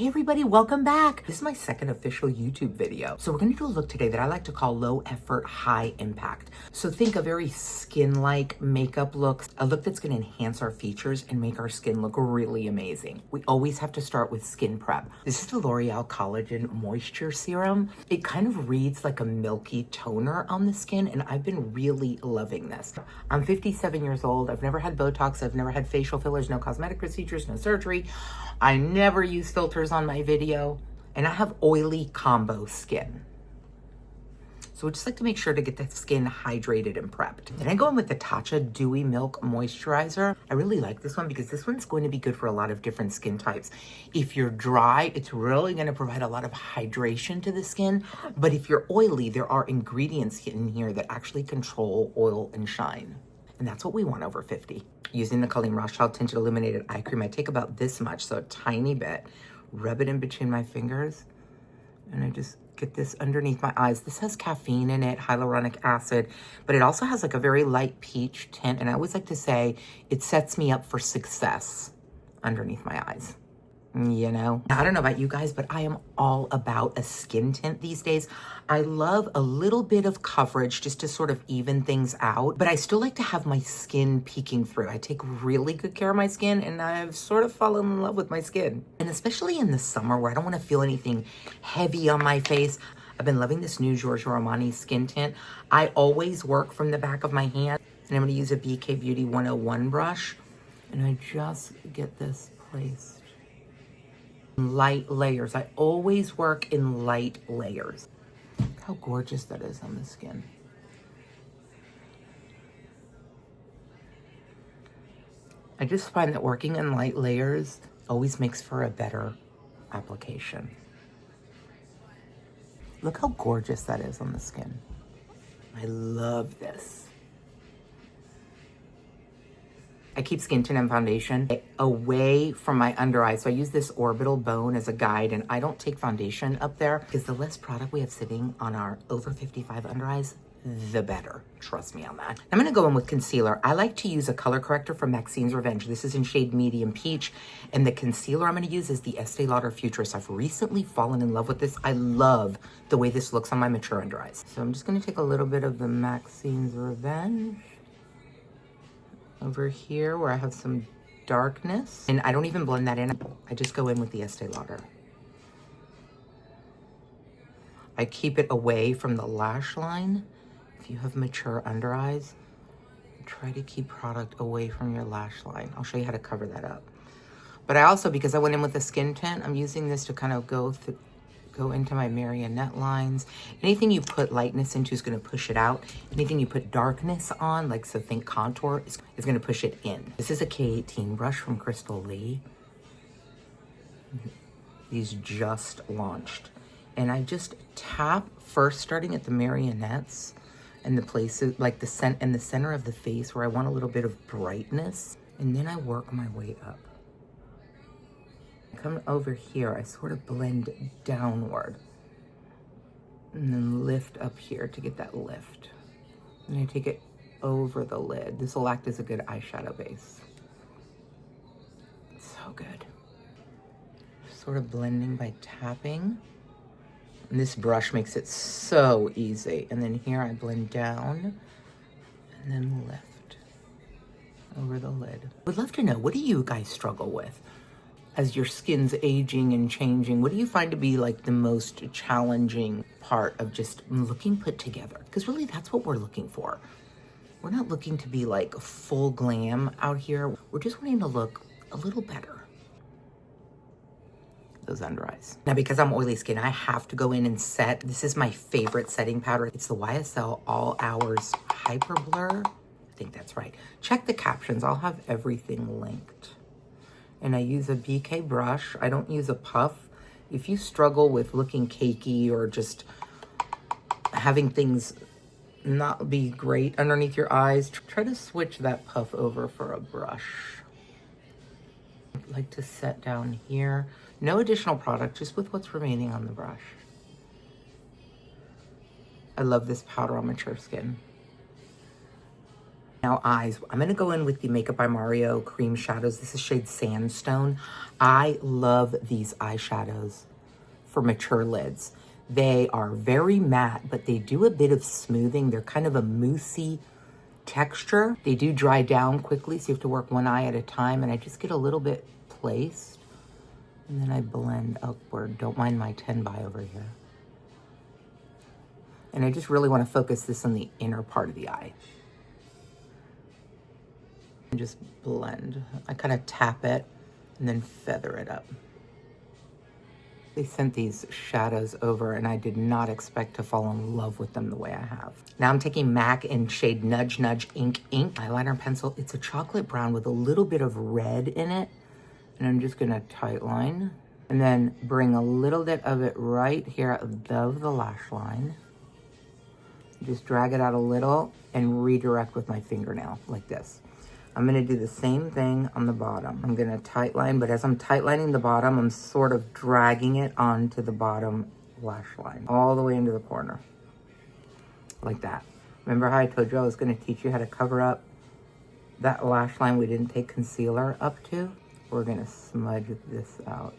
Hey everybody, welcome back. This is my second official YouTube video. So we're gonna do a look today that I like to call low effort, high impact. So think a very skin-like makeup look, a look that's gonna enhance our features and make our skin look really amazing. We always have to start with skin prep. This is the Loreal Collagen Moisture Serum. It kind of reads like a milky toner on the skin, and I've been really loving this. I'm 57 years old. I've never had Botox. I've never had facial fillers, no cosmetic procedures, no surgery. I never use filters on my video, and I have oily combo skin. So I just like to make sure to get the skin hydrated and prepped. Then I go in with the Tatcha Dewey Milk Moisturizer. I really like this one because this one's going to be good for a lot of different skin types. If you're dry, it's really gonna provide a lot of hydration to the skin. But if you're oily, there are ingredients in here that actually control oil and shine. And that's what we want over 50. Using the Colleen Rothschild Tinted Illuminated Eye Cream, I take about this much, so a tiny bit, rub it in between my fingers, and I just get this underneath my eyes. This has caffeine in it, hyaluronic acid, but it also has like a very light peach tint, and I always like to say it sets me up for success underneath my eyes. You know, I don't know about you guys, but I am all about a skin tint these days. I love a little bit of coverage just to sort of even things out, but I still like to have my skin peeking through. I take really good care of my skin, and I've sort of fallen in love with my skin. And especially in the summer where I don't want to feel anything heavy on my face, I've been loving this new Giorgio Armani skin tint. I always work from the back of my hand, and I'm going to use a BK Beauty 101 brush, and I just get this placed. Light layers. I always work in light layers. Look how gorgeous that is on the skin. I just find that working in light layers always makes for a better application. Look how gorgeous that is on the skin. I love this. I keep skin tint and foundation away from my under eye. So I use this orbital bone as a guide, and I don't take foundation up there because the less product we have sitting on our over 55 under eyes, the better. Trust me on that. I'm gonna go in with concealer. I like to use a color corrector from Maxine's Revenge. This is in shade medium peach, and the concealer I'm gonna use is the Estee Lauder Futurist. I've recently fallen in love with this. I love the way this looks on my mature under eyes. So I'm just gonna take a little bit of the Maxine's Revenge over here where I have some darkness. And I don't even blend that in. I just go in with the Estee Lauder. I keep it away from the lash line. If you have mature under eyes, try to keep product away from your lash line. I'll show you how to cover that up. But I also, because I went in with the skin tint, I'm using this to kind of go into my marionette lines. Anything you put lightness into is going to push it out. Anything you put darkness on, like so think contour, is going to push it in. This is a K18 brush from Crystal Lee. These just launched. And I just tap first, starting at the marionettes and the places like the center of the face where I want a little bit of brightness. And then I work my way up. Come over here, I sort of blend downward and then lift up here to get that lift. And I take it over the lid. This will act as a good eyeshadow base. So good. Sort of blending by tapping. And this brush makes it so easy. And then here I blend down and then lift over the lid. Would love to know, what do you guys struggle with? As your skin's aging and changing, what do you find to be like the most challenging part of just looking put together? Because really that's what we're looking for. We're not looking to be like full glam out here. We're just wanting to look a little better. Those under eyes. Now, because I'm oily skin, I have to go in and set. This is my favorite setting powder. It's the YSL All Hours Hyper Blur. I think that's right. Check the captions. I'll have everything linked. And I use a BK brush. I don't use a puff. If you struggle with looking cakey or just having things not be great underneath your eyes, try to switch that puff over for a brush. I like to set down here. No additional product, just with what's remaining on the brush. I love this powder on mature skin. Now eyes, I'm gonna go in with the Makeup by Mario cream shadows. This is shade Sandstone. I love these eyeshadows for mature lids. They are very matte, but they do a bit of smoothing. They're kind of a moussey texture. They do dry down quickly, so you have to work one eye at a time, and I just get a little bit placed, and then I blend upward. Don't mind my 10 by over here. And I just really wanna focus this on the inner part of the eye. And just blend. I kind of tap it and then feather it up. They sent these shadows over and I did not expect to fall in love with them the way I have. Now I'm taking MAC in shade Nudge Nudge Ink eyeliner pencil. It's a chocolate brown with a little bit of red in it. And I'm just gonna tight line and then bring a little bit of it right here above the lash line. Just drag it out a little and redirect with my fingernail like this. I'm gonna do the same thing on the bottom. I'm gonna tight line, but as I'm tight lining the bottom, I'm sort of dragging it onto the bottom lash line, all the way into the corner, like that. Remember how I told you I was gonna teach you how to cover up that lash line we didn't take concealer up to? We're gonna smudge this out.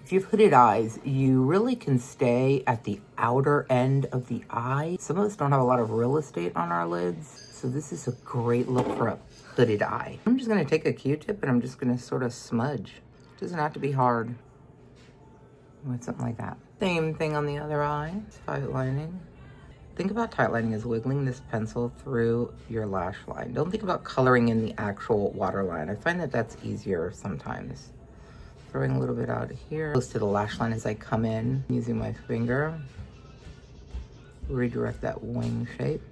If you have hooded eyes, you really can stay at the outer end of the eye. Some of us don't have a lot of real estate on our lids, so this is a great look for a hooded eye. I'm just gonna take a Q-tip and I'm just gonna sort of smudge. It doesn't have to be hard. With something like that. Same thing on the other eye, tight lining. Think about tight lining as wiggling this pencil through your lash line. Don't think about coloring in the actual waterline. I find that that's easier sometimes. Throwing a little bit out here, close to the lash line as I come in, using my finger. Redirect that wing shape.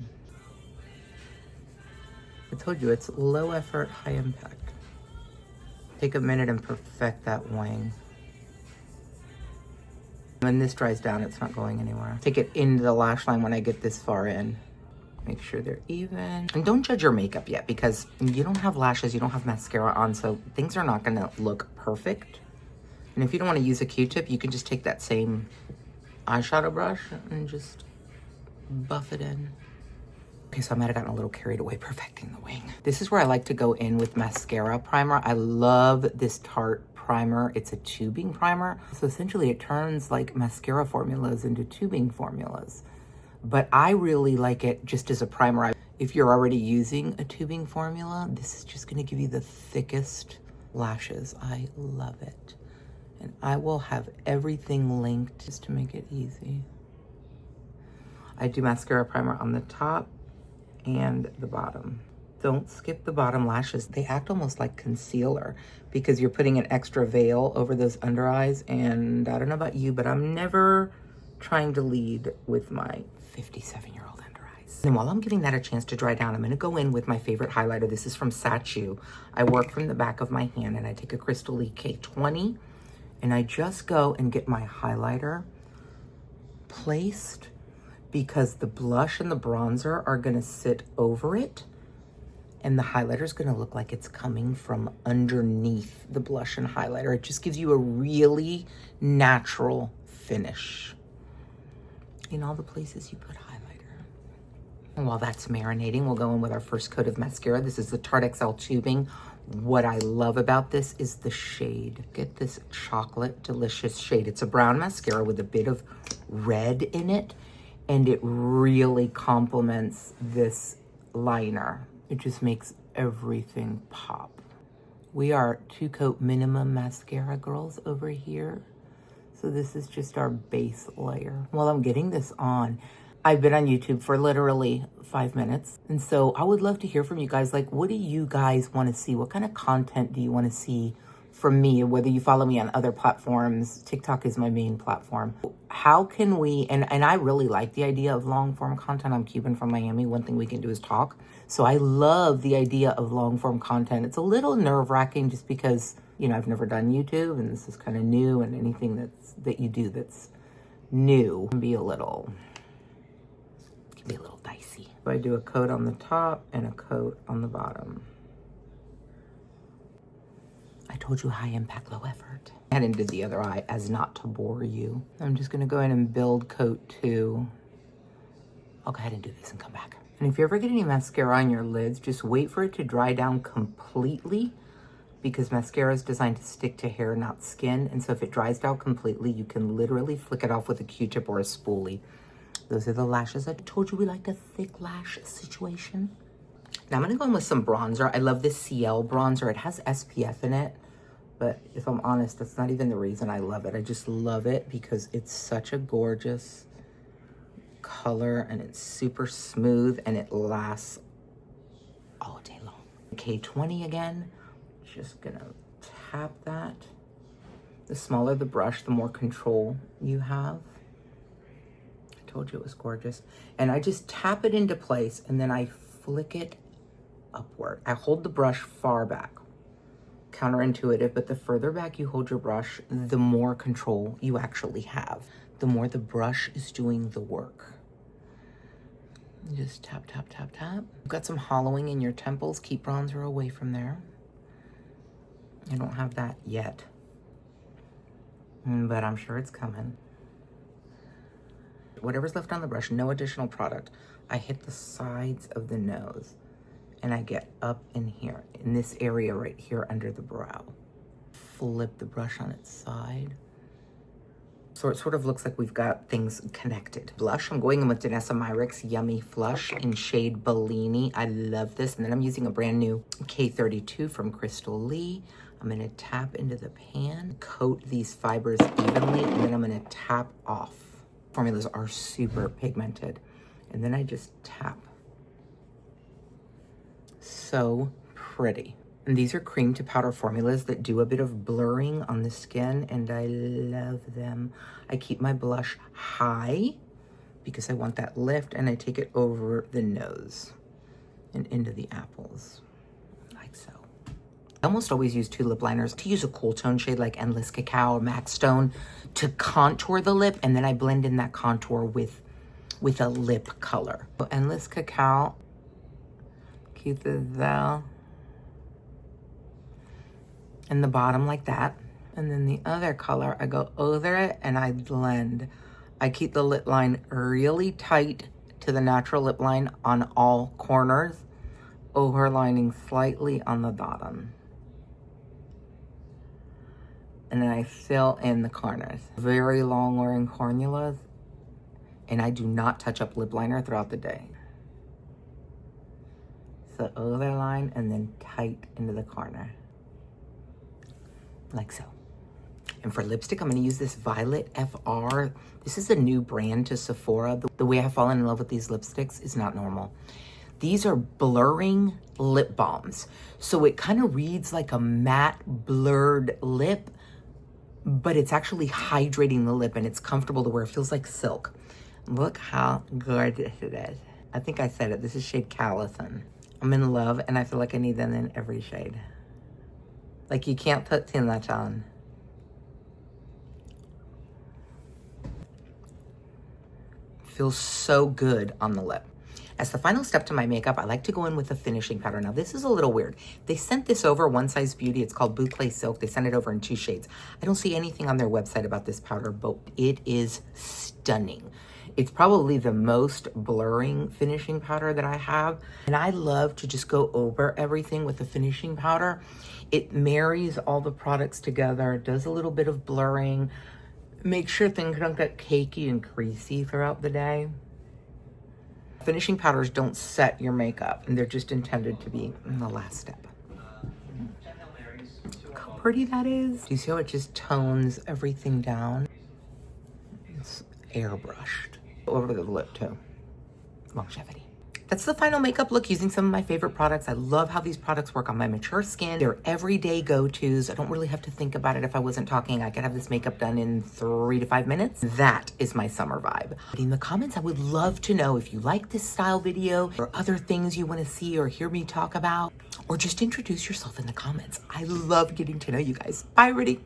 I told you, it's low effort, high impact. Take a minute and perfect that wing. When this dries down, it's not going anywhere. Take it into the lash line when I get this far in. Make sure they're even. And don't judge your makeup yet because you don't have lashes, you don't have mascara on, so things are not gonna look perfect. And if you don't want to use a Q-tip, you can just take that same eyeshadow brush and just buff it in. Okay, so I might have gotten a little carried away perfecting the wing. This is where I like to go in with mascara primer. I love this Tarte primer. It's a tubing primer. So essentially it turns like mascara formulas into tubing formulas. But I really like it just as a primer. If you're already using a tubing formula, this is just gonna give you the thickest lashes. I love it. And I will have everything linked just to make it easy. I do mascara primer on the top and the bottom. Don't skip the bottom lashes. They act almost like concealer because you're putting an extra veil over those under eyes. And I don't know about you, but I'm never trying to lead with my 57-year-old under eyes. And while I'm giving that a chance to dry down, I'm gonna go in with my favorite highlighter. This is from Tatcha. I work from the back of my hand and I take a Crystal Lee K20 and I just go and get my highlighter placed because the blush and the bronzer are gonna sit over it and the highlighter is gonna look like it's coming from underneath the blush and highlighter. It just gives you a really natural finish in all the places you put highlighter. And while that's marinating, we'll go in with our first coat of mascara. This is the Tarte XL Tubing. What I love about this is the shade. Get this chocolate delicious shade. It's a brown mascara with a bit of red in it, and it really complements this liner. It just makes everything pop. We are 2-coat minimum mascara girls over here. So this is just our base layer. While I'm getting this on, I've been on YouTube for literally 5 minutes. And so I would love to hear from you guys. Like, what do you guys want to see? What kind of content do you want to see from me? Whether you follow me on other platforms, TikTok is my main platform. How can we, and I really like the idea of long form content. I'm Cuban from Miami. One thing we can do is talk. So I love the idea of long form content. It's a little nerve wracking just because, you know, I've never done YouTube and this is kind of new, and anything that you do that's new can be a little dicey. So I do a coat on the top and a coat on the bottom. I told you high impact, low effort. I hadn't did the other eye as not to bore you. I'm just gonna go ahead and build coat 2. I'll go ahead and do this and come back. And if you ever get any mascara on your lids, just wait for it to dry down completely, because mascara is designed to stick to hair, not skin. And so if it dries down completely, you can literally flick it off with a Q-tip or a spoolie. Those are the lashes. I told you we liked a thick lash situation. Now I'm gonna go in with some bronzer. I love this CL bronzer. It has SPF in it, but if I'm honest, that's not even the reason I love it. I just love it because it's such a gorgeous color and it's super smooth and it lasts all day long. K20 again. Just gonna tap that. The smaller the brush, the more control you have. I told you it was gorgeous. And I just tap it into place and then I flick it upward. I hold the brush far back. Counterintuitive, but the further back you hold your brush, the more control you actually have. The more the brush is doing the work. Just tap, tap, tap, tap. You've got some hollowing in your temples. Keep bronzer away from there. I don't have that yet, but I'm sure it's coming. Whatever's left on the brush, no additional product. I hit the sides of the nose and I get up in here, in this area right here under the brow. Flip the brush on its side. So it sort of looks like we've got things connected. Blush, I'm going in with Danessa Myricks Yummy Flush in shade Bellini. I love this. And then I'm using a brand new K32 from Crystal Lee. I'm gonna tap into the pan, coat these fibers evenly, and then I'm gonna tap off. Formulas are super pigmented. And then I just tap. So pretty. And these are cream to powder formulas that do a bit of blurring on the skin, and I love them. I keep my blush high because I want that lift, and I take it over the nose and into the apples, like so. I almost always use two lip liners. To use a cool tone shade like Endless Cacao or Max Stone to contour the lip, and then I blend in that contour with a lip color. So Endless Cacao, keep it there. In the bottom like that. And then the other color, I go over it and I blend. I keep the lip line really tight to the natural lip line on all corners, overlining slightly on the bottom. And then I fill in the corners. Very long wearing formulas, and I do not touch up lip liner throughout the day. So overline and then tight into the corner. Like so. And for lipstick, I'm going to use this Violet FR. This is a new brand to Sephora. The way I've fallen in love with these lipsticks is not normal. These are blurring lip balms. So it kind of reads like a matte blurred lip, but it's actually hydrating the lip and it's comfortable to wear. It feels like silk. Look how gorgeous it is. I think I said it. This is shade Callison. I'm in love and I feel like I need them in every shade. Like you can't put too much on. Feels so good on the lip. As the final step to my makeup, I like to go in with a finishing powder. Now this is a little weird. They sent this over, One Size Beauty. It's called Boucle Silk. They sent it over in 2 shades. I don't see anything on their website about this powder, but it is stunning. It's probably the most blurring finishing powder that I have. And I love to just go over everything with a finishing powder. It marries all the products together, does a little bit of blurring, makes sure things don't get cakey and creasy throughout the day. Finishing powders don't set your makeup, and they're just intended to be in the last step. Look how pretty that is. Do you see how it just tones everything down? It's airbrushed. Over the lip too. Longevity. That's the final makeup look using some of my favorite products. I love how these products work on my mature skin. They're everyday go-tos. I don't really have to think about it. If I wasn't talking, I could have this makeup done in 3 to 5 minutes. That is my summer vibe. In the comments, I would love to know if you like this style video or other things you want to see or hear me talk about, or just introduce yourself in the comments. I love getting to know you guys. Bye, Rudy.